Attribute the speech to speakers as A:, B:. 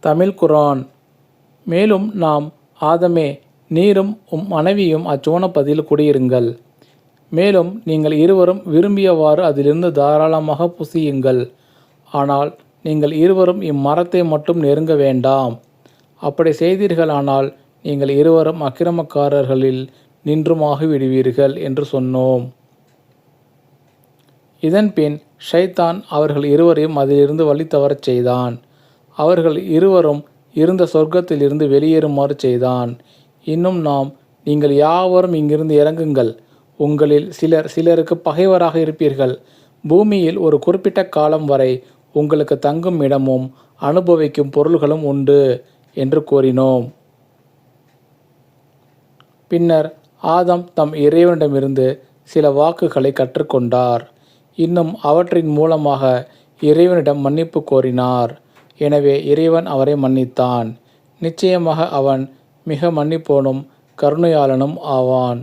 A: தமிழ் குர்ஆன். மேலும் நாம், ஆதமே, நீரும் மனைவியும் அச்சோனப்பதியில் குடியிருங்கள். மேலும் நீங்கள் இருவரும் விரும்பியவாறு அதிலிருந்து தாராளமாக புசியுங்கள். ஆனால் நீங்கள் இருவரும் இம்மரத்தை மட்டும் நெருங்க வேண்டாம். அப்படி செய்தீர்களானால் நீங்கள் இருவரும் அக்கிரமக்காரர்களில் நின்றுமாகிவிடுவீர்கள் என்று சொன்னோம். இதன்பின் ஷைத்தான் அவர்கள் இருவரையும் அதிலிருந்து வழி தவறச் செய்தான். அவர்கள் இருவரும் இருந்த சொர்க்கத்திலிருந்து வெளியேறுமாறு செய்தான். இன்னும் நாம், நீங்கள் யாவரும் இங்கிருந்து இறங்குங்கள். உங்களில் சிலர் சிலருக்கு பகைவராக இருப்பீர்கள். பூமியில் ஒரு குறிப்பிட்ட காலம் வரை உங்களுக்கு தங்கும் இடமும் அனுபவிக்கும் பொருள்களும் உண்டு என்று கூறினோம். பின்னர் ஆதம் தம் இறைவனிடமிருந்து சில வாக்குகளை கற்றுக்கொண்டார். இன்னும் அவற்றின் மூலமாக இறைவனிடம் மன்னிப்பு கோரினார். எனவே இறைவன் அவரை மன்னித்தான். நிச்சயமாக அவன் மிக மன்னிப்போனும் கருணையாளனும் ஆவான்.